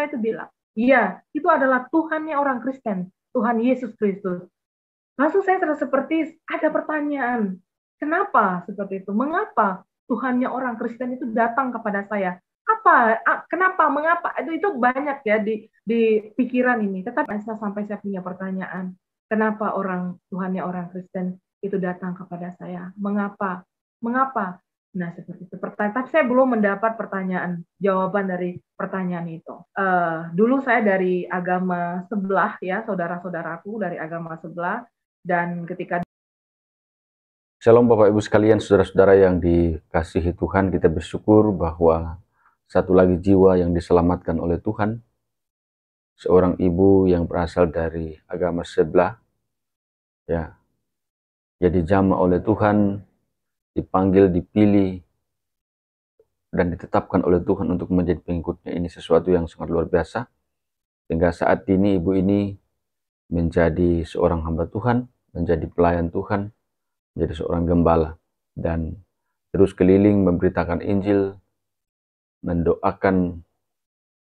saya itu bilang, iya, itu adalah Tuhannya orang Kristen, Tuhan Yesus Kristus. Langsung saya terasa seperti ada pertanyaan, kenapa seperti itu? Mengapa Tuhannya orang Kristen itu datang kepada saya? Apa? Kenapa? Mengapa? Itu banyak ya di pikiran ini. Tetapi sampai saya punya pertanyaan, kenapa Tuhannya orang Kristen itu datang kepada saya? Mengapa? Mengapa? Nah, seperti itu. Tapi saya belum mendapat jawaban dari pertanyaan itu. Dulu saya dari agama sebelah ya, saudara-saudaraku dari agama sebelah, dan ketika Shalom Bapak Ibu sekalian, saudara-saudara yang dikasihi Tuhan, kita bersyukur bahwa satu lagi jiwa yang diselamatkan oleh Tuhan, seorang ibu yang berasal dari agama sebelah, ya, jadi jamaah oleh Tuhan, dipanggil, dipilih, dan ditetapkan oleh Tuhan untuk menjadi pengikutnya. Ini sesuatu yang sangat luar biasa, sehingga saat ini ibu ini menjadi seorang hamba Tuhan, menjadi pelayan Tuhan, menjadi seorang gembala, dan terus keliling memberitakan Injil, mendoakan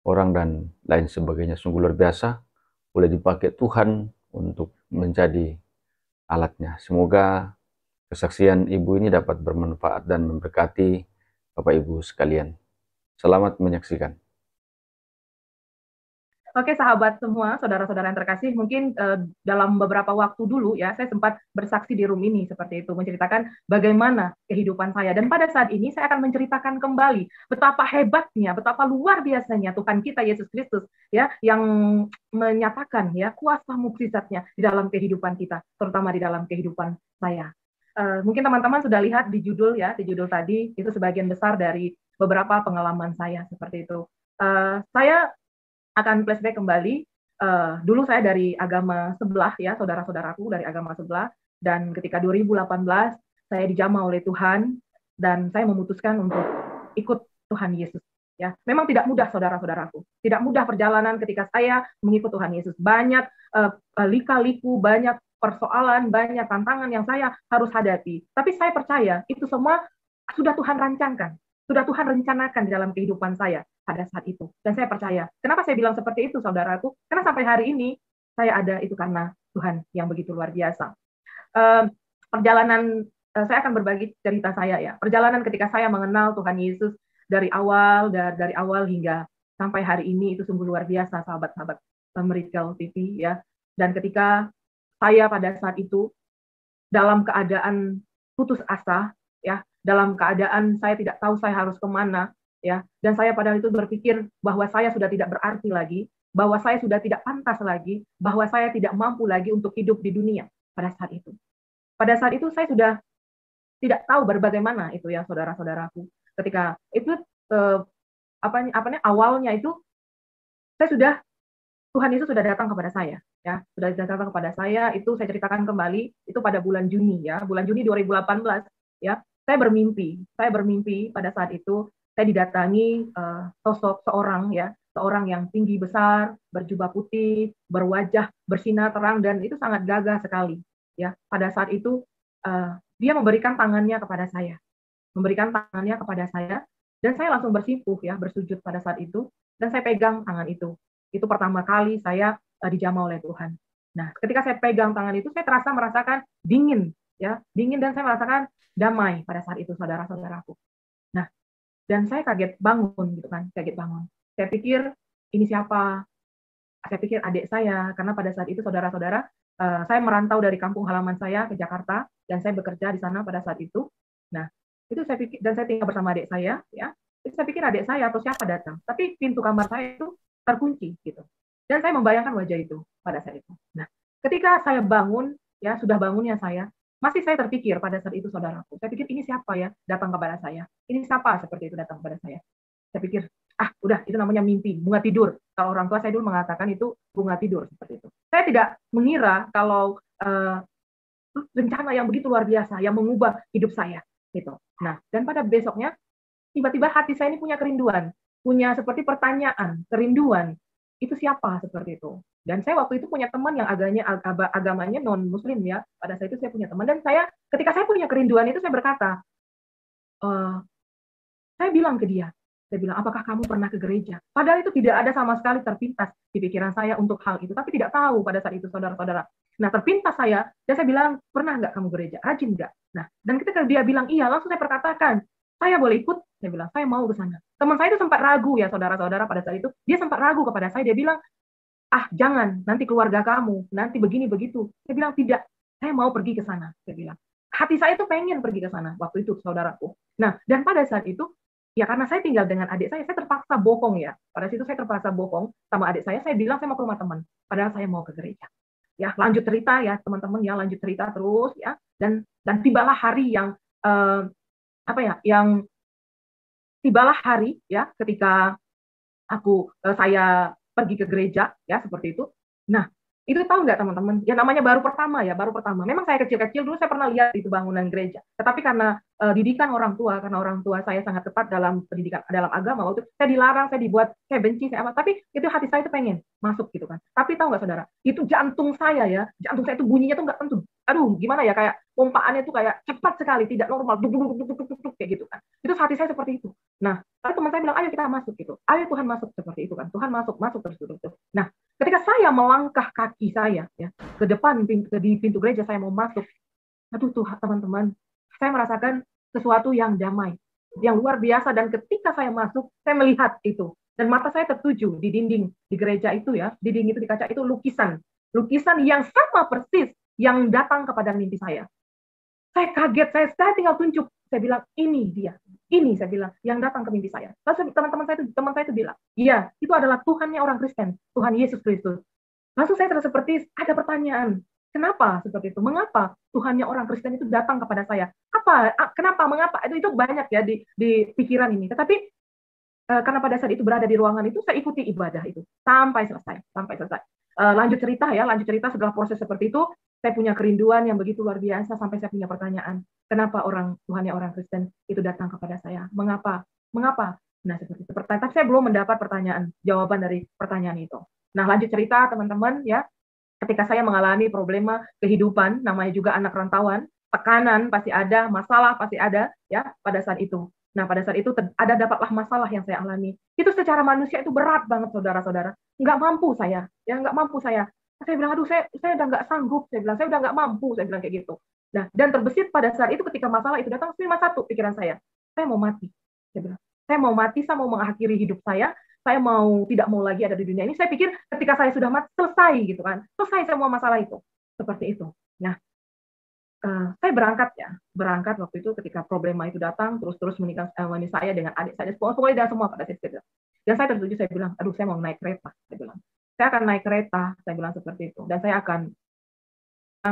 orang dan lain sebagainya. Sungguh luar biasa, boleh dipakai Tuhan untuk menjadi alatnya. Semoga kesaksian ibu ini dapat bermanfaat dan memberkati Bapak Ibu sekalian. Selamat menyaksikan. Oke, sahabat semua, saudara-saudara yang terkasih, mungkin dalam beberapa waktu dulu ya, saya sempat bersaksi di room ini seperti itu, menceritakan bagaimana kehidupan saya. Dan pada saat ini saya akan menceritakan kembali betapa hebatnya, betapa luar biasanya Tuhan kita Yesus Kristus ya, yang menyatakan ya kuasa mukjizatnya di dalam kehidupan kita, terutama di dalam kehidupan saya. Mungkin teman-teman sudah lihat di judul ya, di judul tadi itu sebagian besar dari beberapa pengalaman saya seperti itu. Saya akan flashback kembali. Dulu saya dari agama sebelah ya, saudara-saudaraku dari agama sebelah, dan ketika 2018 saya dijamah oleh Tuhan dan saya memutuskan untuk ikut Tuhan Yesus. Ya, memang tidak mudah saudara-saudaraku. Tidak mudah perjalanan ketika saya mengikut Tuhan Yesus. Banyak lika-liku, banyak persoalan, banyak tantangan yang saya harus hadapi. Tapi saya percaya itu semua sudah Tuhan rancangkan, sudah Tuhan rencanakan di dalam kehidupan saya pada saat itu. Dan saya percaya. Kenapa saya bilang seperti itu, saudaraku? Karena sampai hari ini saya ada itu karena Tuhan yang begitu luar biasa. Perjalanan saya akan berbagi cerita saya ya. Perjalanan ketika saya mengenal Tuhan Yesus dari awal hingga sampai hari ini itu sungguh luar biasa, sahabat-sahabat Miracle TV ya. Dan ketika saya pada saat itu dalam keadaan putus asa ya, dalam keadaan saya tidak tahu saya harus kemana ya, dan saya padahal itu berpikir bahwa saya sudah tidak berarti lagi, bahwa saya sudah tidak pantas lagi, bahwa saya tidak mampu lagi untuk hidup di dunia pada saat itu. Pada saat itu saya sudah tidak tahu bagaimana itu ya, saudara-saudaraku. Ketika itu awalnya itu saya sudah, Tuhan Yesus sudah datang kepada saya ya, sudah datang kepada saya. Itu saya ceritakan kembali itu pada bulan Juni ya, bulan Juni 2018 ya. Saya bermimpi pada saat itu saya didatangi sosok seorang yang tinggi besar, berjubah putih, berwajah bersinar terang, dan itu sangat gagah sekali ya. Pada saat itu dia memberikan tangannya kepada saya, dan saya langsung bersimpuh ya, bersujud pada saat itu, dan saya pegang tangan itu. Itu pertama kali saya dijamah oleh Tuhan. Nah, ketika saya pegang tangan itu, saya merasakan dingin ya, dan saya merasakan damai pada saat itu, saudara-saudaraku. Nah, dan saya kaget bangun gitu kan, Saya pikir ini siapa? Saya pikir adik saya, karena pada saat itu saudara-saudara, saya merantau dari kampung halaman saya ke Jakarta dan saya bekerja di sana pada saat itu. Nah, itu saya pikir, dan saya tinggal bersama adik saya ya. Itu saya pikir adik saya atau siapa datang. Tapi pintu kamar saya itu terkunci gitu. Dan saya membayangkan wajah itu pada saat itu. Nah, ketika saya bangun ya, sudah bangunnya saya, masih saya terpikir pada saat itu, saudaraku. Saya pikir ini siapa ya datang kepada saya? Ini siapa seperti itu datang kepada saya? Saya pikir, udah, itu namanya mimpi, bunga tidur. Kalau orang tua saya dulu mengatakan itu bunga tidur seperti itu. Saya tidak mengira kalau rencana yang begitu luar biasa yang mengubah hidup saya gitu. Nah, dan pada besoknya tiba-tiba hati saya ini punya kerinduan, punya seperti pertanyaan, kerinduan. Itu siapa seperti itu? Dan saya waktu itu punya teman yang agamanya non muslim ya. Pada saat itu saya punya teman, dan ketika saya punya kerinduan itu saya berkata, saya bilang ke dia, Saya bilang, apakah kamu pernah ke gereja? Padahal itu tidak ada sama sekali terpintas di pikiran saya untuk hal itu, tapi tidak tahu pada saat itu, saudara-saudara. Nah, terpintas saya, dan saya bilang, pernah nggak kamu gereja? Rajin nggak? Nah, dan ketika dia bilang iya, langsung saya perkatakan, saya boleh ikut? Saya bilang, saya mau ke sana. Teman saya itu sempat ragu ya, saudara-saudara, pada saat itu. Dia sempat ragu kepada saya, dia bilang, ah jangan, nanti keluarga kamu, nanti begini begitu. Saya bilang tidak, saya mau pergi ke sana. Saya bilang, hati saya tuh pengen pergi ke sana waktu itu, saudaraku. Nah, dan pada saat itu, ya karena saya tinggal dengan adik saya terpaksa bohong ya. Pada situ saya terpaksa bohong sama adik saya bilang saya mau ke rumah teman, padahal saya mau ke gereja. Ya, lanjut cerita ya teman-teman ya, lanjut cerita terus ya. Dan tibalah hari yang apa ya, yang tibalah hari ya ketika saya pergi ke gereja ya seperti itu. Nah, itu tahu nggak teman-teman? Ya namanya baru pertama ya, baru pertama. Memang saya kecil-kecil dulu saya pernah lihat itu bangunan gereja. Tetapi karena didikan orang tua, karena orang tua saya sangat ketat dalam pendidikan dalam agama, waktu itu saya dilarang, saya dibuat, saya benci, saya apa. Tapi itu hati saya itu pengen masuk gitu kan. Tapi tahu nggak saudara? Itu jantung saya ya, jantung saya itu bunyinya tuh nggak tentu. Aduh, gimana ya, kayak pompaannya tuh kayak cepat sekali, tidak normal, duk, duk, duk, duk, duk, duk, kayak gitu kan. Itu hati saya seperti itu. Nah, tapi teman saya bilang, ayo kita masuk gitu. Ayo Tuhan masuk, seperti itu kan. Tuhan masuk, masuk terus terus. Nah, ketika saya melangkah kaki saya ya ke depan di pintu gereja, saya mau masuk. Aduh Tuhan, teman-teman, saya merasakan sesuatu yang damai, yang luar biasa. Dan ketika saya masuk, saya melihat itu. Dan mata saya tertuju di dinding di gereja itu ya, di dinding itu, di kaca itu lukisan. Lukisan yang sama persis yang datang kepada mimpi saya. Saya kaget, saya tinggal tunjuk. Saya bilang, ini dia. Ini saya bilang, yang datang ke mimpi saya. Lalu teman saya itu bilang, iya, itu adalah Tuhannya orang Kristen, Tuhan Yesus Kristus. Langsung saya terasa seperti ada pertanyaan. Kenapa seperti itu? Mengapa Tuhannya orang Kristen itu datang kepada saya? Kenapa? Mengapa? Itu banyak ya di pikiran ini. Tetapi karena pada saat itu berada di ruangan itu, saya ikuti ibadah itu sampai selesai. Lanjut cerita setelah proses seperti itu, saya punya kerinduan yang begitu luar biasa sampai saya punya pertanyaan. Kenapa Tuhannya orang Kristen itu datang kepada saya? Mengapa? Mengapa? Nah, seperti itu. Tapi saya belum mendapat jawaban dari pertanyaan itu. Nah, lanjut cerita teman-teman ya. Ketika saya mengalami problema kehidupan, namanya juga anak rantauan, tekanan pasti ada, masalah pasti ada ya pada saat itu. Nah, pada saat itu dapatlah masalah yang saya alami. Itu secara manusia itu berat banget, saudara-saudara. Nggak mampu saya, ya nggak mampu saya. Saya bilang, aduh, saya udah nggak sanggup. Saya bilang, saya udah nggak mampu. Saya bilang kayak gitu. Nah, dan terbesit pada saat itu ketika masalah itu datang, cuma satu pikiran saya mau mati. Saya bilang, saya mau mati, saya mau mengakhiri hidup saya tidak mau lagi ada di dunia ini. Saya pikir ketika saya sudah mati, selesai gitu kan. Selesai semua masalah itu. Seperti itu. Nah, saya berangkat waktu itu ketika problema itu datang, terus menikah saya dengan adik saya, pokoknya dan semua pada saat itu. Dan saya tertuju, saya bilang, aduh saya mau naik kereta, saya bilang. Saya akan naik kereta, saya bilang seperti itu. Dan saya akan,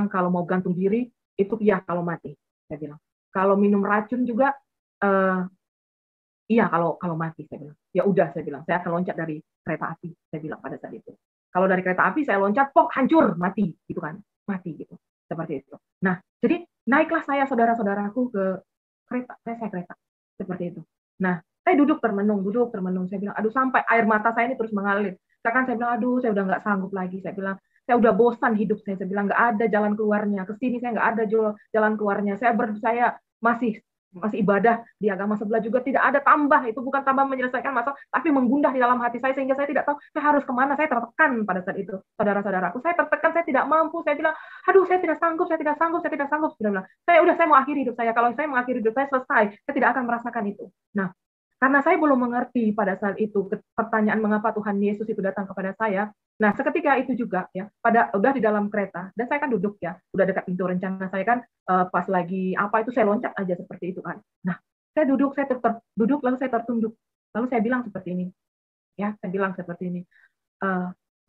kalau mau gantung diri, itu ya kalau mati, saya bilang. Kalau minum racun juga, iya kalau mati, saya bilang. Ya udah, saya bilang, saya akan loncat dari kereta api, saya bilang pada saat itu. Kalau dari kereta api saya loncat, pok hancur, mati, gitu kan, mati gitu, seperti itu. Nah, jadi naiklah saya saudara-saudaraku ke kereta, seperti itu. Nah, saya duduk termenung, saya bilang, aduh sampai air mata saya ini terus mengalir. Saya bilang, aduh saya udah nggak sanggup lagi, saya bilang, saya udah bosan hidup saya bilang nggak ada jalan keluarnya, kesini saya nggak ada jalan keluarnya, saya masih ibadah di agama sebelah juga tidak ada tambah, itu bukan tambah menyelesaikan masalah, tapi menggundah di dalam hati saya sehingga saya tidak tahu saya harus kemana. Saya tertekan pada saat itu, saudara-saudaraku, saya tertekan, saya tidak mampu, saya bilang, aduh saya tidak sanggup, saya bilang, saya mau akhiri hidup saya, kalau saya mengakhiri hidup saya selesai, saya tidak akan merasakan itu. Nah, karena saya belum mengerti pada saat itu pertanyaan mengapa Tuhan Yesus itu datang kepada saya. Nah, seketika itu juga ya, udah di dalam kereta dan saya kan duduk ya, udah dekat pintu, rencana saya kan pas lagi apa itu saya loncat aja seperti itu kan. Nah, saya duduk, duduk lalu saya tertunduk. Lalu saya bilang seperti ini. Ya, saya bilang seperti ini.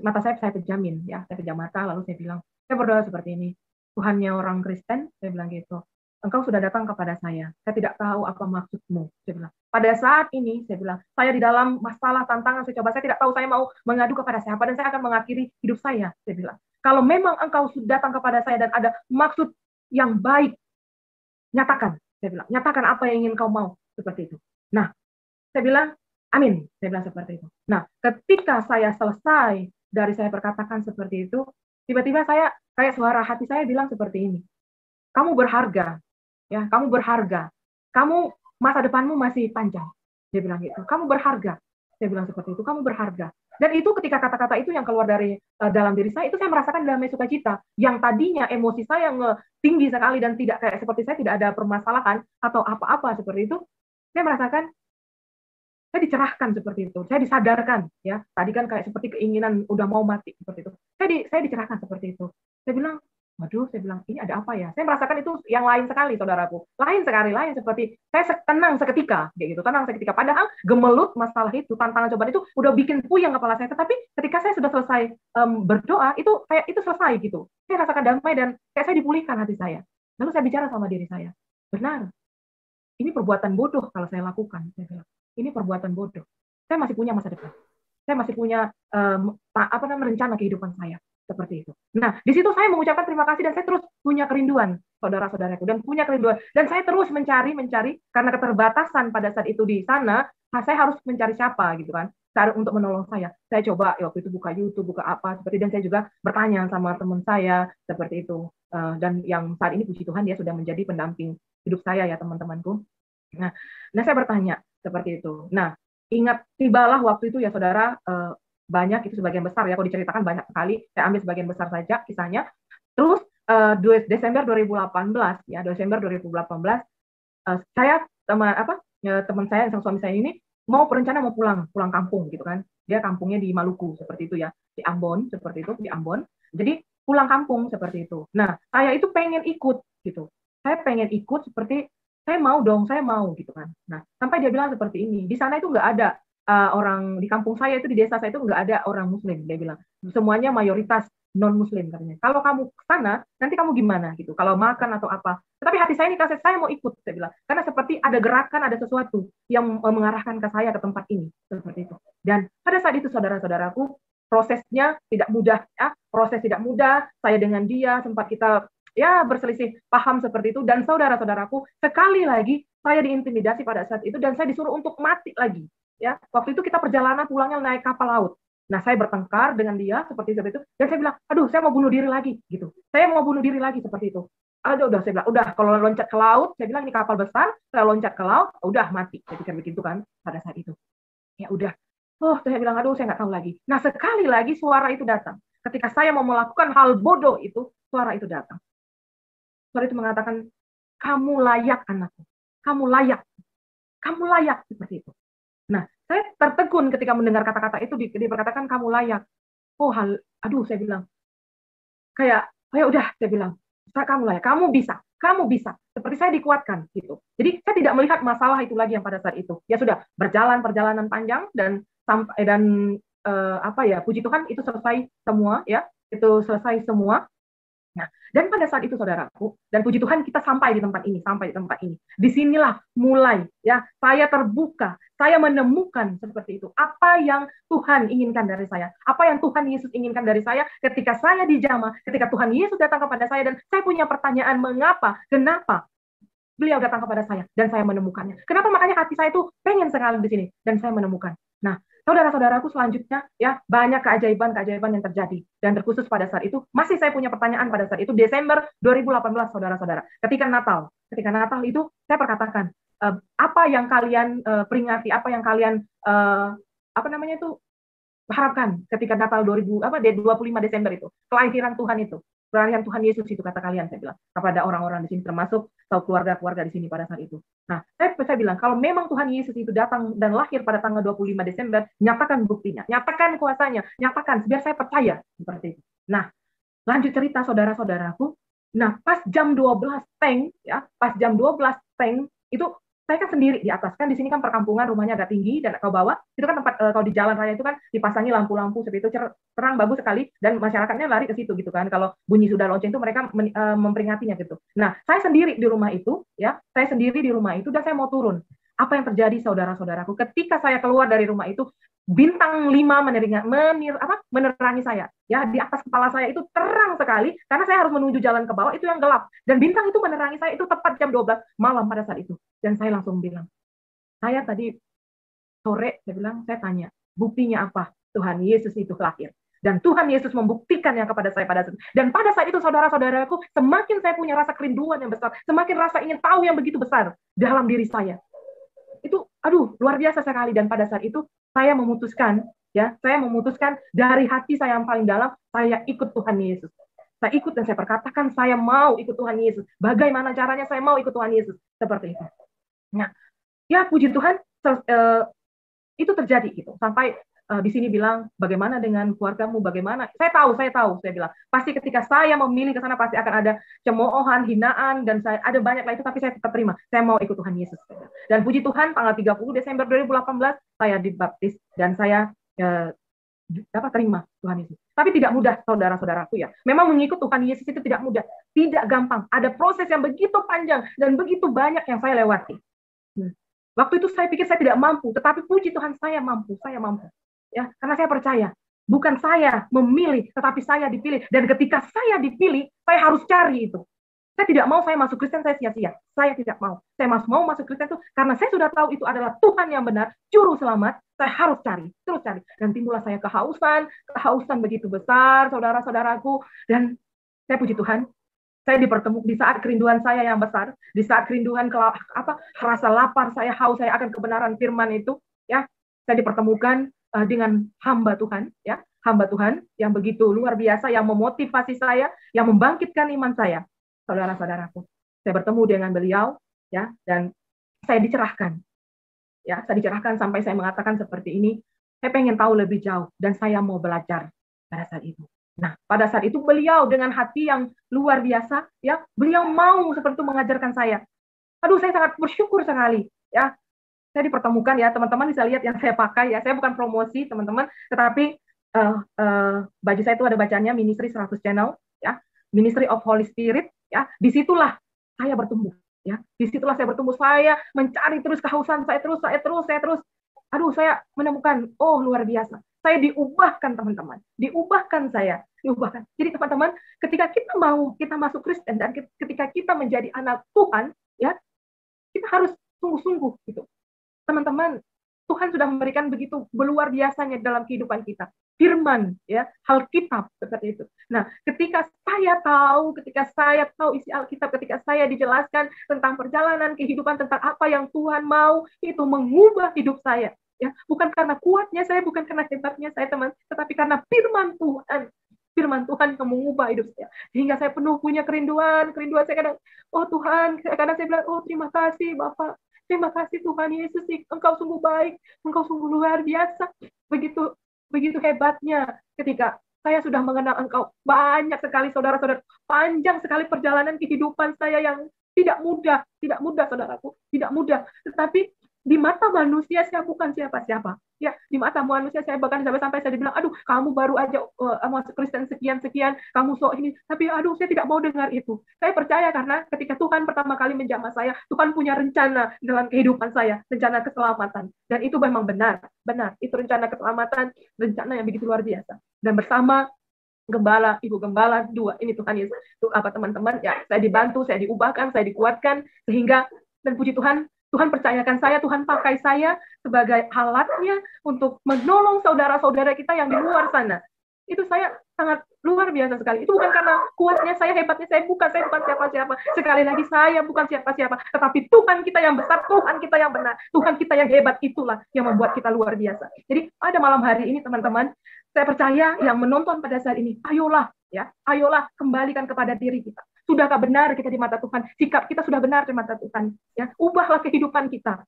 Mata saya pejamin ya, saya pejam mata lalu saya bilang, saya berdoa seperti ini. Tuhannya orang Kristen, saya bilang gitu. Engkau sudah datang kepada saya tidak tahu apa maksudmu, saya bilang. Pada saat ini, saya bilang, saya di dalam masalah, tantangan, saya tidak tahu saya mau mengadu kepada siapa, dan saya akan mengakhiri hidup saya bilang. Kalau memang engkau sudah datang kepada saya dan ada maksud yang baik, nyatakan, saya bilang, nyatakan apa yang ingin kau mau, seperti itu. Nah, saya bilang, amin, saya bilang seperti itu. Nah, ketika saya selesai dari saya perkatakan seperti itu, tiba-tiba saya, kayak suara hati saya bilang seperti ini, kamu berharga, ya, kamu berharga. Kamu masa depanmu masih panjang. Dia bilang gitu, kamu berharga. Saya bilang seperti itu, kamu berharga. Dan itu ketika kata-kata itu yang keluar dari dalam diri saya, itu saya merasakan damai sukacita. Yang tadinya emosi saya tinggi sekali dan tidak kayak seperti saya tidak ada permasalahan atau apa-apa seperti itu, saya merasakan saya dicerahkan seperti itu, saya disadarkan ya. Tadi kan kayak seperti keinginan udah mau mati seperti itu. Saya dicerahkan seperti itu. Saya bilang, waduh, saya bilang ini ada apa ya? Saya merasakan itu yang lain sekali, saudaraku. Lain sekali, lain seperti saya tenang seketika, kayak gitu, tenang seketika. Padahal gemelut masalah itu, tantangan cobaan itu udah bikin puyeng kepala saya. Tetapi ketika saya sudah selesai berdoa, itu kayak itu selesai gitu. Saya rasakan damai dan kayak saya dipulihkan hati saya. Lalu saya bicara sama diri saya, benar, ini perbuatan bodoh kalau saya lakukan. Saya bilang, ini perbuatan bodoh. Saya masih punya masa depan. Saya masih punya rencana kehidupan saya seperti itu. Nah, di situ saya mengucapkan terima kasih dan saya terus punya kerinduan, saudara-saudaraku, dan punya kerinduan. Dan saya terus mencari karena keterbatasan pada saat itu di sana, saya harus mencari siapa gitu kan, cara untuk menolong saya. Saya coba waktu itu buka YouTube, buka apa seperti, dan saya juga bertanya sama teman saya seperti itu. Dan yang saat ini puji Tuhan dia sudah menjadi pendamping hidup saya ya teman-temanku. Nah, saya bertanya seperti itu. Nah, ingat tibalah waktu itu ya saudara, banyak itu sebagian besar ya, kalau diceritakan banyak sekali, saya ambil sebagian besar saja kisahnya. Terus Desember 2018 ya, Desember 2018 saya teman saya yang suami saya ini mau berencana mau pulang kampung gitu kan. Dia kampungnya di Maluku seperti itu ya, di Ambon seperti itu, di Ambon. Jadi pulang kampung seperti itu. Nah, saya itu pengen ikut gitu. Saya pengen ikut seperti saya mau dong, saya mau gitu kan. Nah, sampai dia bilang seperti ini, di sana itu nggak ada orang di kampung saya itu, di desa saya itu nggak ada orang Muslim, dia bilang. Semuanya mayoritas non-Muslim katanya. Kalau kamu ke sana, nanti kamu gimana gitu? Kalau makan atau apa? Tetapi hati saya ini kasih saya mau ikut, saya bilang. Karena seperti ada gerakan, ada sesuatu yang mengarahkan ke saya ke tempat ini, seperti itu. Dan pada saat itu saudara-saudaraku, prosesnya tidak mudah ya, proses tidak mudah. Saya dengan dia sempat kita ya berselisih paham seperti itu, dan saudara-saudaraku sekali lagi saya diintimidasi pada saat itu dan saya disuruh untuk mati lagi ya. Waktu itu kita perjalanan pulangnya naik kapal laut. Nah, saya bertengkar dengan dia seperti itu dan saya bilang, aduh, saya mau bunuh diri lagi gitu. Saya mau bunuh diri lagi seperti itu. Aduh, udah saya bilang, udah kalau loncat ke laut, saya bilang ini kapal besar, saya loncat ke laut, udah mati. Saya pikir begitu kan pada saat itu. Ya udah. Oh, saya bilang, aduh, saya nggak tahu lagi. Nah, sekali lagi suara itu datang. Ketika saya mau melakukan hal bodoh itu, suara itu datang. Suara itu mengatakan, kamu layak anakku, kamu layak, kamu layak seperti itu. Nah, saya tertegun ketika mendengar kata-kata itu diperkatakan kamu layak. Oh, aduh, saya bilang, kayak udah, saya bilang, kamu layak, kamu bisa. Seperti saya dikuatkan gitu. Jadi saya tidak melihat masalah itu lagi yang pada saat itu. Ya sudah berjalan perjalanan panjang dan sampai puji Tuhan itu selesai semua ya, itu selesai semua. Nah, dan pada saat itu saudaraku, dan puji Tuhan kita sampai di tempat ini. Disinilah mulai ya, saya terbuka, saya menemukan seperti itu. Apa yang Tuhan inginkan dari saya, apa yang Tuhan Yesus inginkan dari saya ketika saya dijamah, ketika Tuhan Yesus datang kepada saya dan saya punya pertanyaan kenapa beliau datang kepada saya dan saya menemukannya. Kenapa makanya hati saya itu pengen sekali di sini dan saya menemukan. Nah, saudara-saudaraku selanjutnya ya banyak keajaiban-keajaiban yang terjadi dan terkhusus pada saat itu masih saya punya pertanyaan pada saat itu Desember 2018 saudara-saudara. Ketika Natal itu saya perkatakan apa yang kalian peringati, apa yang kalian harapkan ketika Natal 25 Desember itu, kelahiran Tuhan itu. Kelahiran Tuhan Yesus itu kata kalian, saya bilang kepada orang-orang di sini termasuk keluarga-keluarga di sini pada saat itu. Nah, saya bilang kalau memang Tuhan Yesus itu datang dan lahir pada tanggal 25 Desember, nyatakan buktinya, nyatakan kuasanya, nyatakan biar saya percaya seperti itu. Nah, lanjut cerita saudara-saudaraku. Nah, pas jam 12 itu saya kan sendiri di atas, kan di sini kan perkampungan, rumahnya agak tinggi dan ke bawah itu kan tempat kalau di jalan raya itu kan dipasangi lampu-lampu seperti itu, terang bagus sekali dan masyarakatnya lari ke situ gitu kan, kalau bunyi sudah lonceng itu mereka memperingatinya gitu. Nah, saya sendiri di rumah itu dan saya mau turun. Apa yang terjadi saudara-saudaraku ketika saya keluar dari rumah itu, bintang 5 menerangi saya ya, di atas kepala saya itu terang sekali karena saya harus menuju jalan ke bawah itu yang gelap, dan bintang itu menerangi saya itu tepat jam 12 malam pada saat itu. Dan saya langsung bilang, saya tadi sore saya tanya buktinya apa Tuhan Yesus itu lahir, dan Tuhan Yesus membuktikannya kepada saya pada saat itu. Dan pada saat itu saudara-saudaraku, semakin saya punya rasa kerinduan yang besar, semakin rasa ingin tahu yang begitu besar dalam diri saya. Itu aduh luar biasa sekali. Dan pada saat itu saya memutuskan dari hati saya yang paling dalam, saya ikut Tuhan Yesus. Saya ikut dan saya perkatakan saya mau ikut Tuhan Yesus. Bagaimana caranya saya mau ikut Tuhan Yesus? Seperti itu. Nah, ya puji Tuhan itu terjadi gitu. Sampai di sini bilang bagaimana dengan keluargamu, bagaimana? Saya tahu, saya bilang pasti ketika saya memilih ke sana pasti akan ada cemoohan, hinaan, dan saya ada banyak lah itu, tapi saya tetap terima. Saya mau ikut Tuhan Yesus. Dan puji Tuhan tanggal 30 Desember 2018 saya dibaptis dan saya dapat terima Tuhan Yesus. Tapi tidak mudah, saudara-saudaraku ya. Memang mengikut Tuhan Yesus itu tidak mudah, tidak gampang. Ada proses yang begitu panjang dan begitu banyak yang saya lewati. Waktu itu saya pikir saya tidak mampu, tetapi puji Tuhan saya mampu. Ya, karena saya percaya, bukan saya memilih, tetapi saya dipilih. Dan ketika saya dipilih, saya harus cari itu. Saya tidak mau saya masuk Kristen, saya sia-sia. Saya tidak mau. Saya mau masuk Kristen itu karena saya sudah tahu itu adalah Tuhan yang benar, juru selamat. Saya harus cari, terus cari. Dan timbullah saya kehausan begitu besar, saudara-saudaraku. Dan saya puji Tuhan, saya dipertemukan di saat kerinduan saya yang besar, di saat kerinduan rasa lapar saya, haus saya akan kebenaran firman itu, ya. Saya dipertemukan dengan hamba Tuhan, ya, hamba Tuhan yang begitu luar biasa, yang memotivasi saya, yang membangkitkan iman saya. Saudara-saudaraku, saya bertemu dengan beliau, ya, dan saya dicerahkan, ya, saya dicerahkan sampai saya mengatakan seperti ini, saya pengen tahu lebih jauh dan saya mau belajar pada saat itu. Nah, pada saat itu beliau dengan hati yang luar biasa, ya, beliau mau seperti itu mengajarkan saya. Aduh, saya sangat bersyukur sekali, ya. Saya dipertemukan, ya, teman-teman bisa lihat yang saya pakai, ya, saya bukan promosi, teman-teman, tetapi baju saya itu ada bacanya Ministry 100 Channel, ya, Ministry of Holy Spirit. Ya, disitulah saya bertumbuh, ya, disitulah saya bertumbuh, saya mencari terus kehausan, saya terus, aduh, saya menemukan, oh luar biasa, saya diubahkan teman-teman, diubahkan. Jadi teman-teman, ketika kita masuk Kristen dan ketika kita menjadi anak Tuhan, ya, kita harus sungguh-sungguh gitu, teman-teman. Tuhan sudah memberikan begitu luar biasanya dalam kehidupan kita. Firman, ya, Alkitab seperti itu. Nah, ketika saya tahu isi Alkitab, ketika saya dijelaskan tentang perjalanan kehidupan, tentang apa yang Tuhan mau, itu mengubah hidup saya. Ya, bukan karena kuatnya saya, bukan karena hebatnya saya, teman, tetapi karena firman Tuhan. Firman Tuhan yang mengubah hidup saya. Sehingga saya penuh punya kerinduan saya kadang, oh Tuhan, kadang saya bilang, oh terima kasih Bapak. Terima kasih Tuhan Yesus, Engkau sungguh baik, Engkau sungguh luar biasa. Begitu hebatnya ketika saya sudah mengenal Engkau. Banyak sekali saudara-saudara, panjang sekali perjalanan kehidupan saya yang tidak mudah saudaraku, tidak mudah. Tetapi di mata manusia saya bukan siapa-siapa. Ya, di mata manusia saya bahkan sampai saya dibilang, aduh, kamu baru aja masuk Kristen sekian, kamu sok ini. Tapi aduh, saya tidak mau dengar itu. Saya percaya karena ketika Tuhan pertama kali menjamah saya, Tuhan punya rencana dalam kehidupan saya, rencana keselamatan. Dan itu memang benar. Itu rencana keselamatan, rencana yang begitu luar biasa. Dan bersama gembala, ibu gembala, dua, ini Tuhan Yesus. Itu apa teman-teman? Ya, saya dibantu, saya diubahkan, saya dikuatkan, sehingga, dan puji Tuhan, Tuhan percayakan saya, Tuhan pakai saya sebagai alatnya untuk menolong saudara-saudara kita yang di luar sana. Itu saya sangat luar biasa sekali. Itu bukan karena kuatnya saya, hebatnya saya, bukan siapa-siapa. Sekali lagi saya bukan siapa-siapa, tetapi Tuhan kita yang besar, Tuhan kita yang benar, Tuhan kita yang hebat, itulah yang membuat kita luar biasa. Jadi pada malam hari ini teman-teman, saya percaya yang menonton pada saat ini, ayolah kembalikan kepada diri kita. Sudahkah benar kita di mata Tuhan? Sikap kita sudah benar di mata Tuhan. Ya, ubahlah kehidupan kita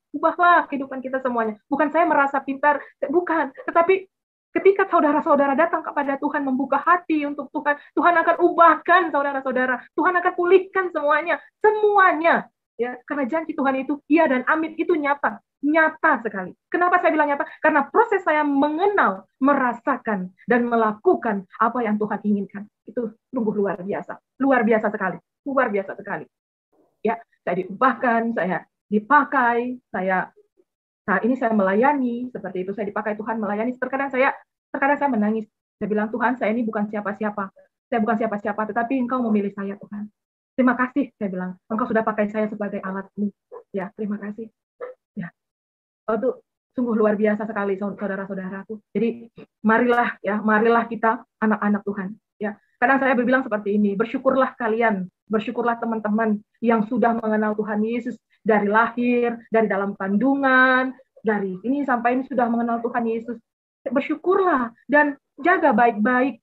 semuanya. Bukan saya merasa pintar, bukan. Tetapi ketika saudara-saudara datang kepada Tuhan, membuka hati untuk Tuhan, Tuhan akan ubahkan saudara-saudara. Tuhan akan pulihkan semuanya. Ya, karena janji Tuhan itu iya dan amin, itu nyata sekali. Kenapa saya bilang nyata? Karena proses saya mengenal, merasakan, dan melakukan apa yang Tuhan inginkan. Itu sungguh luar biasa sekali. Ya, saya diubahkan, saya dipakai, saat ini saya melayani, seperti itu, saya dipakai Tuhan melayani. Terkadang saya menangis. Saya bilang, Tuhan, saya ini bukan siapa-siapa. Saya bukan siapa-siapa, tetapi Engkau memilih saya, Tuhan. Terima kasih, saya bilang. Engkau sudah pakai saya sebagai alat-Mu. Ya, terima kasih. Ya. Itu sungguh luar biasa sekali, saudara-saudaraku. Jadi, marilah kita anak-anak Tuhan. Ya. Kadang saya berbilang seperti ini, bersyukurlah kalian, bersyukurlah teman-teman yang sudah mengenal Tuhan Yesus, dari lahir, dari dalam kandungan, dari ini sampai ini sudah mengenal Tuhan Yesus. Bersyukurlah dan jaga baik-baik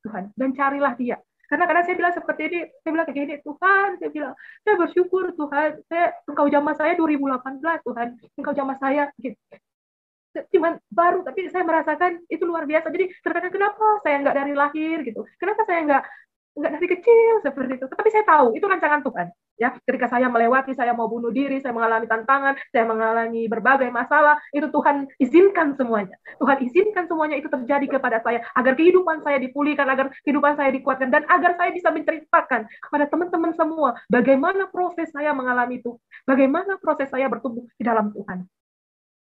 Tuhan, dan carilah Dia. Karena kadang saya bilang seperti ini, saya bilang kayak gini, Tuhan, saya bilang, saya bersyukur Tuhan, Engkau jamah saya 2018 Tuhan, Engkau jamah saya gitu. Cuman baru, tapi saya merasakan itu luar biasa. Jadi terkadang kenapa saya nggak dari lahir gitu, kenapa saya nggak dari kecil seperti itu. Tapi saya tahu itu rancangan Tuhan. Ya, ketika saya melewati, saya mau bunuh diri, saya mengalami tantangan, saya mengalami berbagai masalah, itu Tuhan izinkan semuanya. Tuhan izinkan semuanya itu terjadi kepada saya, agar kehidupan saya dipulihkan, agar kehidupan saya dikuatkan, dan agar saya bisa menceritakan kepada teman-teman semua bagaimana proses saya mengalami itu, bagaimana proses saya bertumbuh di dalam Tuhan.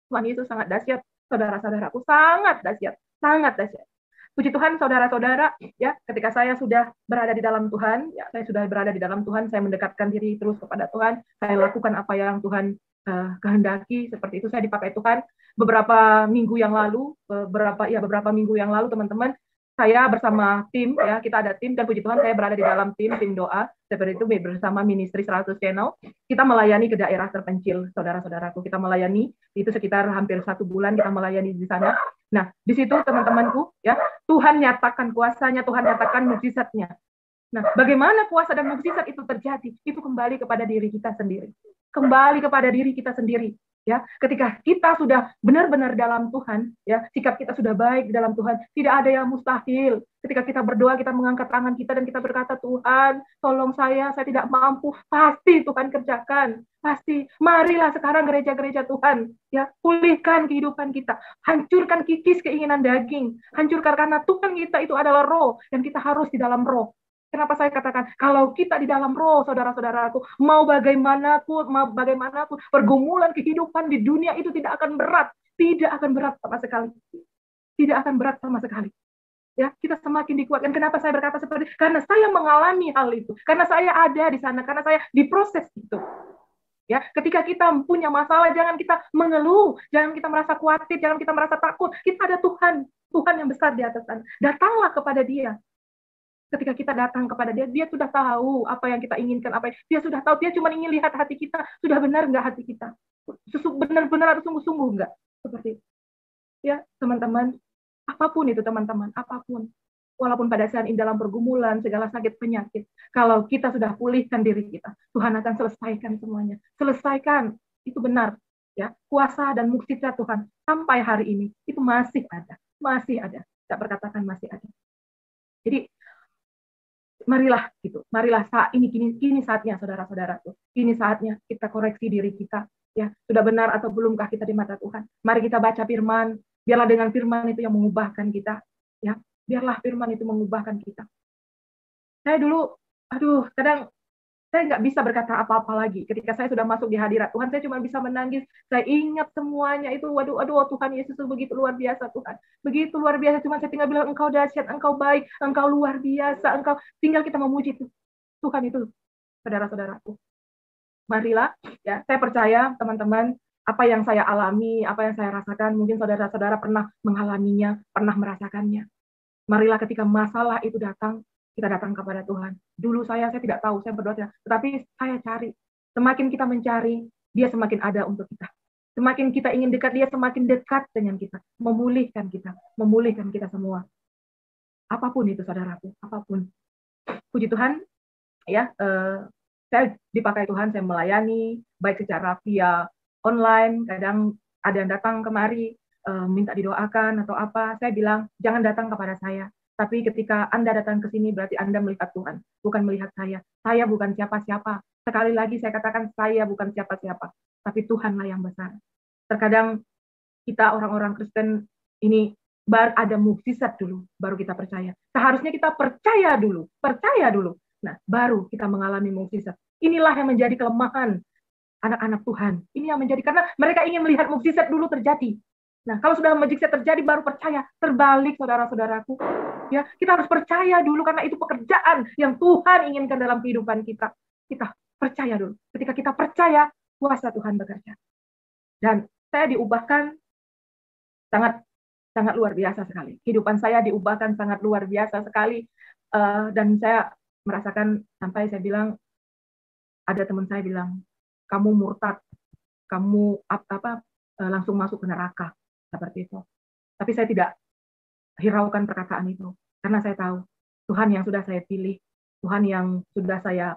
Tuhan Yesus sangat dahsyat, saudara-saudaraku, sangat dahsyat, sangat dahsyat. Puji Tuhan, saudara-saudara, ya, ketika saya sudah berada di dalam Tuhan, ya, saya sudah berada di dalam Tuhan, saya mendekatkan diri terus kepada Tuhan, saya lakukan apa yang Tuhan kehendaki, seperti itu saya dipakai Tuhan. Beberapa minggu yang lalu, beberapa minggu yang lalu, teman-teman, saya bersama tim, ya, kita ada tim, dan puji Tuhan saya berada di dalam tim doa, seperti itu bersama Ministry 100 Channel. Kita melayani ke daerah terpencil, saudara-saudaraku. Kita melayani, itu sekitar hampir 1 bulan kita melayani di sana. Nah, di situ teman-temanku, ya, Tuhan nyatakan kuasanya, Tuhan nyatakan mukjizatnya. Nah, bagaimana kuasa dan mukjizat itu terjadi? Itu kembali kepada diri kita sendiri. Kembali kepada diri kita sendiri. Ya, ketika kita sudah benar-benar dalam Tuhan, ya, sikap kita sudah baik di dalam Tuhan, tidak ada yang mustahil. Ketika kita berdoa, kita mengangkat tangan kita dan kita berkata, Tuhan, tolong saya tidak mampu. Pasti Tuhan kerjakan. Pasti. Marilah sekarang gereja-gereja Tuhan, ya, pulihkan kehidupan kita, hancurkan kikis keinginan daging, hancurkan, karena Tuhan kita itu adalah roh, dan kita harus di dalam roh. Kenapa saya katakan, kalau kita di dalam roh, saudara-saudaraku, mau bagaimanapun pergumulan kehidupan di dunia itu tidak akan berat sama sekali. Tidak akan berat sama sekali. Ya, kita semakin dikuatkan. Kenapa saya berkata seperti itu? Karena saya mengalami hal itu. Karena saya ada di sana, karena saya diproses itu. Ya, ketika kita punya masalah, jangan kita mengeluh, jangan kita merasa khawatir, jangan kita merasa takut. Kita ada Tuhan, Tuhan yang besar di atas sana. Datanglah kepada Dia. Ketika kita datang kepada Dia, Dia sudah tahu apa yang kita inginkan, Dia sudah tahu. Dia cuma ingin lihat hati kita, sudah benar nggak hati kita, benar-benar atau sungguh-sungguh nggak, seperti itu. Ya, teman-teman, apapun itu teman-teman, apapun, walaupun pada saat ini dalam pergumulan, segala sakit penyakit, kalau kita sudah pulihkan diri kita, Tuhan akan selesaikan semuanya. Selesaikan, itu benar. Ya, kuasa dan mukjizat Tuhan sampai hari ini itu masih ada, masih ada. Tidak berkatakan masih ada. Jadi marilah gitu, marilah saat ini, kini saatnya, saudara-saudaraku, kini saatnya kita koreksi diri kita, ya, sudah benar atau belumkah kita di mata Tuhan. Mari kita baca firman, biarlah dengan firman itu yang mengubahkan kita, ya, biarlah firman itu mengubahkan kita. Saya dulu, kadang saya nggak bisa berkata apa-apa lagi. Ketika saya sudah masuk di hadirat Tuhan, saya cuma bisa menangis. Saya ingat semuanya itu, waduh, Tuhan Yesus itu begitu luar biasa, Tuhan. Begitu luar biasa, cuma saya tinggal bilang, Engkau dahsyat, Engkau baik, Engkau luar biasa, Engkau, tinggal kita memuji Tuhan itu, saudara-saudaraku. Marilah, ya, saya percaya, teman-teman, apa yang saya alami, apa yang saya rasakan, mungkin saudara-saudara pernah mengalaminya, pernah merasakannya. Marilah ketika masalah itu datang, kita datang kepada Tuhan. Dulu saya tidak tahu, saya berdoa, tetapi saya cari. Semakin kita mencari, Dia semakin ada untuk kita. Semakin kita ingin dekat, Dia semakin dekat dengan kita. Memulihkan kita semua. Apapun itu, saudaraku, apapun. Puji Tuhan, ya, saya dipakai Tuhan, saya melayani, baik secara via online, kadang ada yang datang kemari, minta didoakan atau apa, saya bilang, jangan datang kepada saya. Tapi ketika Anda datang ke sini, berarti Anda melihat Tuhan, bukan melihat saya. Saya bukan siapa-siapa. Sekali lagi saya katakan, saya bukan siapa-siapa. Tapi Tuhanlah yang besar. Terkadang kita orang-orang Kristen ini ada mukjizat dulu, baru kita percaya. Seharusnya kita percaya dulu. Nah, baru kita mengalami mukjizat. Inilah yang menjadi kelemahan anak-anak Tuhan. Ini yang menjadi, karena mereka ingin melihat mukjizat dulu terjadi. Nah, kalau sudah mukjizat terjadi, baru percaya. Terbalik, saudara-saudaraku. Ya, kita harus percaya dulu, karena itu pekerjaan yang Tuhan inginkan dalam kehidupan kita. Kita percaya dulu. Ketika kita percaya, kuasa Tuhan bekerja. Dan saya diubahkan sangat luar biasa sekali. Kehidupan saya diubahkan sangat luar biasa sekali. Dan saya merasakan, sampai saya bilang, ada teman saya bilang, kamu murtad, kamu langsung masuk ke neraka, seperti itu. Tapi saya tidak hiraukan perkataan itu, karena saya tahu Tuhan yang sudah saya pilih, Tuhan yang sudah saya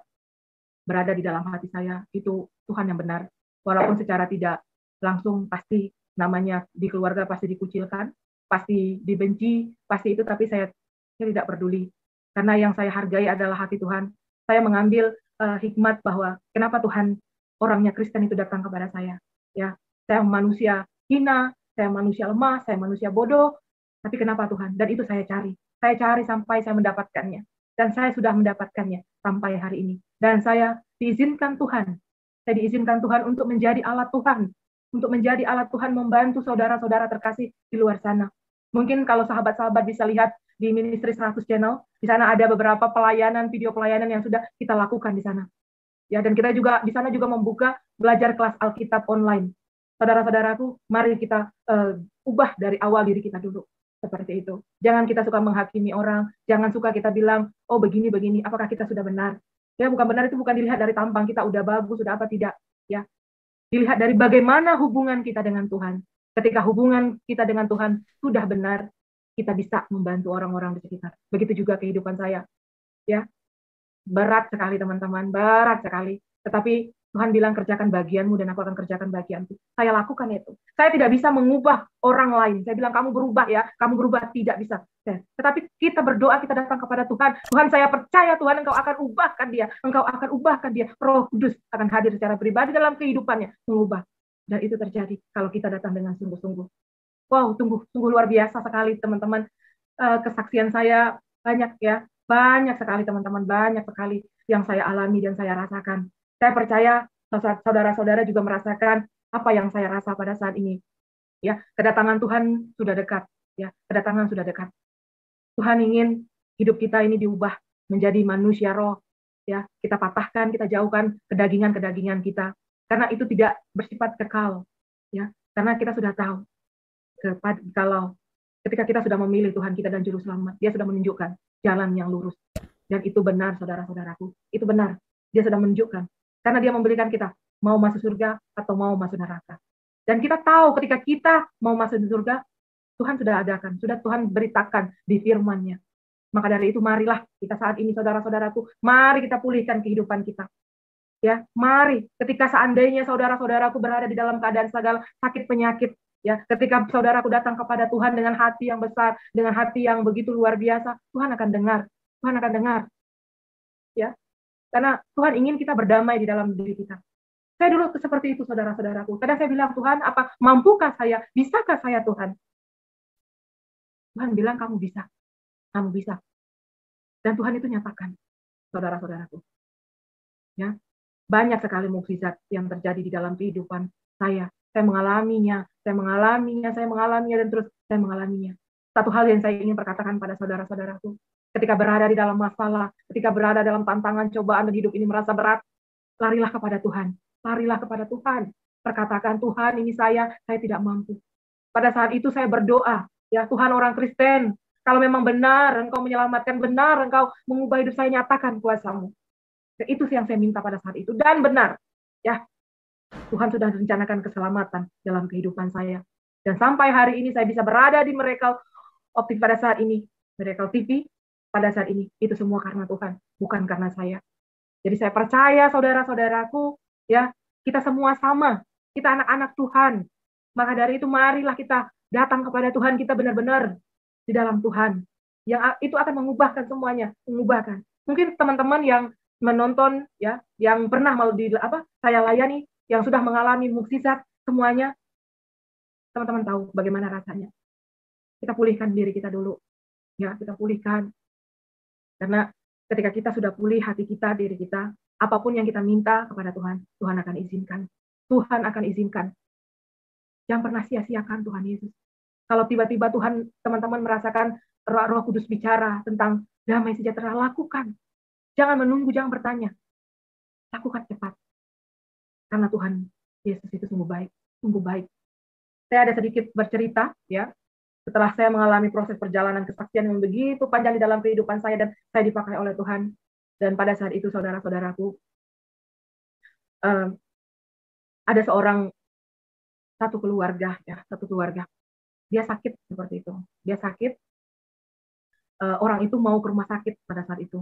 berada di dalam hati saya, itu Tuhan yang benar. Walaupun secara tidak langsung pasti namanya di keluarga pasti dikucilkan, pasti dibenci, pasti itu, tapi saya tidak peduli. Karena yang saya hargai adalah hati Tuhan. Saya mengambil hikmat bahwa kenapa Tuhan orangnya Kristen itu datang kepada saya. Ya, saya manusia hina, saya manusia lemah, saya manusia bodoh, tapi kenapa Tuhan? Dan itu saya cari. Saya cari sampai saya mendapatkannya. Dan saya sudah mendapatkannya sampai hari ini. Dan saya diizinkan Tuhan. Saya diizinkan Tuhan untuk menjadi alat Tuhan. Untuk menjadi alat Tuhan membantu saudara-saudara terkasih di luar sana. Mungkin kalau sahabat-sahabat bisa lihat di Ministry 100 Channel, di sana ada beberapa pelayanan, video pelayanan yang sudah kita lakukan di sana. Ya, dan kita juga di sana juga membuka belajar kelas Alkitab online. Saudara-saudaraku, mari kita ubah dari awal diri kita dulu. Seperti itu. Jangan kita suka menghakimi orang, jangan suka kita bilang, oh begini, apakah kita sudah benar? Ya, bukan benar itu bukan dilihat dari tampang kita udah bagus, sudah apa tidak. Ya, dilihat dari bagaimana hubungan kita dengan Tuhan. Ketika hubungan kita dengan Tuhan sudah benar, kita bisa membantu orang-orang di sekitar. Begitu juga kehidupan saya. Ya, berat sekali teman-teman, berat sekali. Tetapi Tuhan bilang kerjakan bagianmu dan aku akan kerjakan bagianku. Saya lakukan itu. Saya tidak bisa mengubah orang lain. Saya bilang kamu berubah ya, kamu berubah, tidak bisa. Tetapi kita berdoa, kita datang kepada Tuhan. Tuhan, saya percaya Tuhan engkau akan ubahkan dia. Engkau akan ubahkan dia. Roh Kudus akan hadir secara pribadi dalam kehidupannya, mengubah. Dan itu terjadi kalau kita datang dengan sungguh-sungguh. Wow, sungguh luar biasa sekali teman-teman. Kesaksian saya banyak ya. Banyak sekali teman-teman, banyak sekali yang saya alami dan saya rasakan. Saya percaya saudara-saudara juga merasakan apa yang saya rasa pada saat ini. Ya, kedatangan Tuhan sudah dekat. Ya, kedatangan sudah dekat. Tuhan ingin hidup kita ini diubah menjadi manusia roh. Ya, kita patahkan, kita jauhkan kedagingan-kedagingan kita. Karena itu tidak bersifat kekal. Ya, karena kita sudah tahu kalau ketika kita sudah memilih Tuhan kita dan Juru Selamat, Dia sudah menunjukkan jalan yang lurus. Dan itu benar, saudara-saudaraku. Itu benar. Dia sudah menunjukkan. Karena dia memberikan kita mau masuk surga atau mau masuk neraka. Dan kita tahu ketika kita mau masuk surga, Tuhan sudah adakan, sudah Tuhan beritakan di firman-Nya. Maka dari itu marilah kita saat ini saudara-saudaraku, mari kita pulihkan kehidupan kita. Ya, mari ketika seandainya saudara-saudaraku berada di dalam keadaan segala sakit penyakit, ya, ketika saudaraku datang kepada Tuhan dengan hati yang besar, dengan hati yang begitu luar biasa, Tuhan akan dengar. Tuhan akan dengar. Ya. Karena Tuhan ingin kita berdamai di dalam diri kita. Saya dulu seperti itu, saudara-saudaraku. Kadang saya bilang, Tuhan, apa mampukah saya? Bisakah saya, Tuhan? Tuhan bilang, kamu bisa. Kamu bisa. Dan Tuhan itu nyatakan, saudara-saudaraku. Ya. Banyak sekali mukjizat yang terjadi di dalam kehidupan saya. Saya mengalaminya, dan terus saya mengalaminya. Satu hal yang saya ingin perkatakan pada saudara-saudaraku, ketika berada di dalam masalah, ketika berada dalam tantangan, cobaan dan hidup ini merasa berat, larilah kepada Tuhan. Larilah kepada Tuhan. Perkatakan, Tuhan ini saya tidak mampu. Pada saat itu saya berdoa, ya Tuhan orang Kristen, kalau memang benar Engkau menyelamatkan, benar Engkau mengubah hidup saya, nyatakan kuasa-Mu. Itu yang saya minta pada saat itu. Dan benar, ya Tuhan sudah rencanakan keselamatan dalam kehidupan saya. Dan sampai hari ini saya bisa berada di Miracle Optik pada saat ini, Miracle TV pada saat ini. Itu semua karena Tuhan, bukan karena saya. Jadi saya percaya saudara-saudaraku, ya kita semua sama. Kita anak-anak Tuhan. Maka dari itu marilah kita datang kepada Tuhan, kita benar-benar di dalam Tuhan. Yang itu akan mengubahkan semuanya, mengubahkan. Mungkin teman-teman yang menonton, ya, yang pernah mau saya layani, yang sudah mengalami mukjizat semuanya, teman-teman tahu bagaimana rasanya. Kita pulihkan diri kita dulu, ya, kita pulihkan. Karena ketika kita sudah pulih hati kita, diri kita, apapun yang kita minta kepada Tuhan, Tuhan akan izinkan. Tuhan akan izinkan. Jangan pernah sia-siakan Tuhan Yesus. Kalau tiba-tiba Tuhan, teman-teman merasakan Roh Kudus bicara tentang damai sejahtera, lakukan. Jangan menunggu, jangan bertanya. Lakukan cepat. Karena Tuhan Yesus itu sungguh baik, sungguh baik. Saya ada sedikit bercerita, ya. Setelah saya mengalami proses perjalanan kesaksian yang begitu panjang di dalam kehidupan saya, dan saya dipakai oleh Tuhan. Dan pada saat itu, saudara-saudaraku, ada satu keluarga, dia sakit seperti itu. Dia sakit, orang itu mau ke rumah sakit pada saat itu.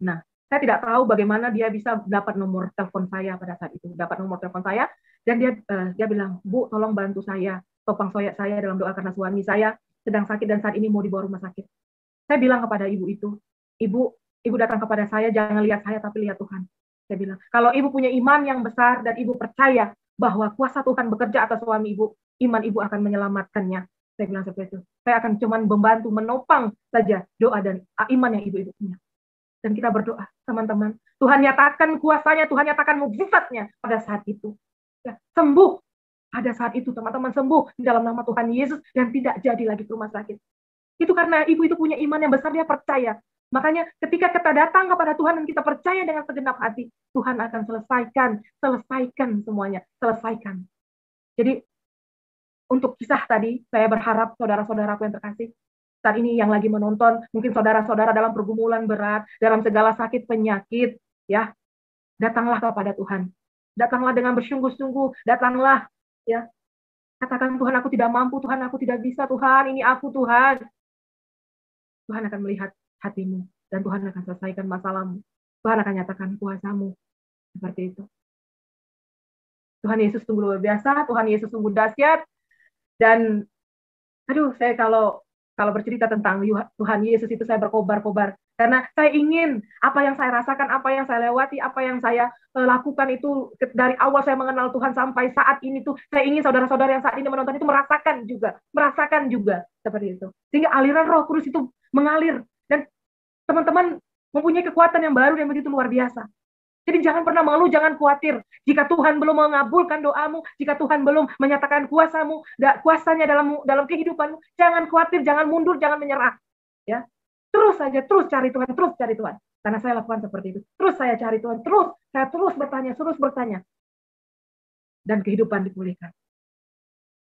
Nah, saya tidak tahu bagaimana dia bisa dapat nomor telepon saya pada saat itu. Dapat nomor telepon saya, dan dia bilang, Bu, tolong bantu saya, topang saya dalam doa karena suami saya sedang sakit dan saat ini mau dibawa rumah sakit. Saya bilang kepada ibu itu, ibu datang kepada saya, jangan lihat saya tapi lihat Tuhan. Saya bilang, kalau ibu punya iman yang besar dan ibu percaya bahwa kuasa Tuhan bekerja atas suami ibu, iman ibu akan menyelamatkannya. Saya bilang seperti itu. Saya akan cuma membantu, menopang saja doa dan iman yang ibu punya. Dan kita berdoa, teman-teman. Tuhan nyatakan kuasanya, Tuhan nyatakan mukjizatnya pada saat itu. Ya, sembuh pada saat itu, teman-teman, sembuh di dalam nama Tuhan Yesus dan tidak jadi lagi ke rumah sakit. Itu karena ibu itu punya iman yang besar, dia percaya. Makanya ketika kita datang kepada Tuhan dan kita percaya dengan segenap hati, Tuhan akan selesaikan semuanya, selesaikan. Jadi untuk kisah tadi, saya berharap saudara-saudaraku yang terkasih, saat ini yang lagi menonton, mungkin saudara-saudara dalam pergumulan berat, dalam segala sakit penyakit, ya, datanglah kepada Tuhan. Datanglah dengan bersungguh-sungguh, datanglah, ya. Katakan, Tuhan, aku tidak mampu, Tuhan, aku tidak bisa, Tuhan, ini aku, Tuhan. Tuhan akan melihat hatimu, dan Tuhan akan selesaikan masalahmu. Tuhan akan nyatakan kuasamu. Seperti itu. Tuhan Yesus sungguh luar biasa, Tuhan Yesus sungguh dahsyat. Dan saya kalau bercerita tentang Tuhan Yesus itu saya berkobar-kobar karena saya ingin apa yang saya rasakan, apa yang saya lewati, apa yang saya lakukan itu dari awal saya mengenal Tuhan sampai saat ini tuh saya ingin saudara-saudara yang saat ini menonton itu merasakan juga seperti itu. Sehingga aliran Roh Kudus itu mengalir dan teman-teman mempunyai kekuatan yang baru yang begitu luar biasa. Jadi jangan pernah mengeluh, jangan khawatir. Jika Tuhan belum mengabulkan doamu, jika Tuhan belum menyatakan kuasanya dalam kehidupanmu, jangan khawatir, jangan mundur, jangan menyerah. Ya, terus cari Tuhan. Karena saya lakukan seperti itu. Terus saya cari Tuhan, saya terus bertanya. Dan kehidupan dipulihkan.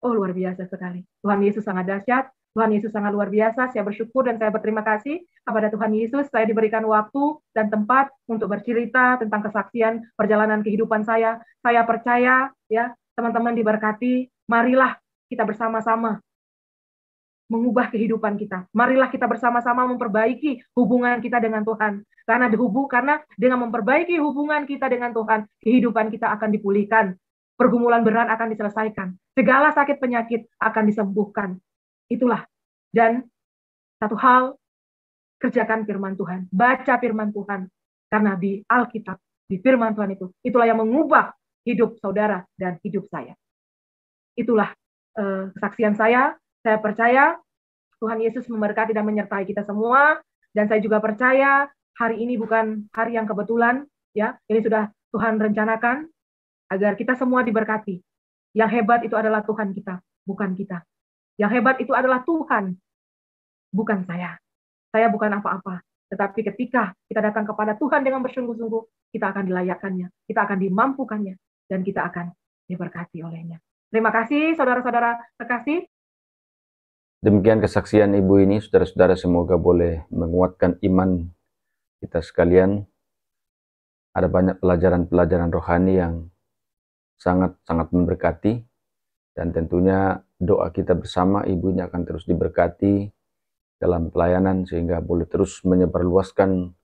Oh, luar biasa sekali. Tuhan Yesus sangat dahsyat. Tuhan Yesus sangat luar biasa. Saya bersyukur dan saya berterima kasih kepada Tuhan Yesus. Saya diberikan waktu dan tempat untuk bercerita tentang kesaksian perjalanan kehidupan saya. Saya percaya, ya, teman-teman diberkati. Marilah kita bersama-sama mengubah kehidupan kita. Marilah kita bersama-sama memperbaiki hubungan kita dengan Tuhan. Karena dengan memperbaiki hubungan kita dengan Tuhan, kehidupan kita akan dipulihkan. Pergumulan berat akan diselesaikan. Segala sakit penyakit akan disembuhkan. Itulah. Dan satu hal, kerjakan firman Tuhan. Baca firman Tuhan. Karena di Alkitab, di firman Tuhan itulah yang mengubah hidup saudara dan hidup saya. Itulah kesaksian saya. Saya percaya Tuhan Yesus memberkati dan menyertai kita semua. Dan saya juga percaya hari ini bukan hari yang kebetulan. Ya, ini sudah Tuhan rencanakan agar kita semua diberkati. Yang hebat itu adalah Tuhan kita, bukan kita. Yang hebat itu adalah Tuhan, bukan saya. Saya bukan apa-apa. Tetapi ketika kita datang kepada Tuhan dengan bersungguh-sungguh, kita akan dilayakkannya, kita akan dimampukannya, dan kita akan diberkati olehnya. Terima kasih, saudara-saudara terkasih. Demikian kesaksian Ibu ini, saudara-saudara, semoga boleh menguatkan iman kita sekalian. Ada banyak pelajaran-pelajaran rohani yang sangat-sangat memberkati, dan tentunya doa kita bersama Ibu ini akan terus diberkati dalam pelayanan sehingga boleh terus menyebarluaskan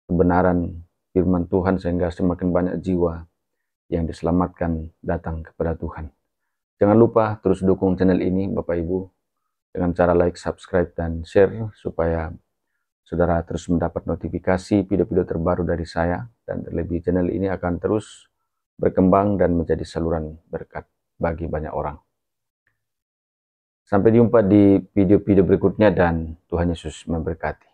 kebenaran firman Tuhan sehingga semakin banyak jiwa yang diselamatkan datang kepada Tuhan. Jangan lupa terus dukung channel ini Bapak Ibu dengan cara like, subscribe, dan share supaya saudara terus mendapat notifikasi video-video terbaru dari saya, dan terlebih channel ini akan terus berkembang dan menjadi saluran berkat bagi banyak orang. Sampai jumpa di video-video berikutnya dan Tuhan Yesus memberkati.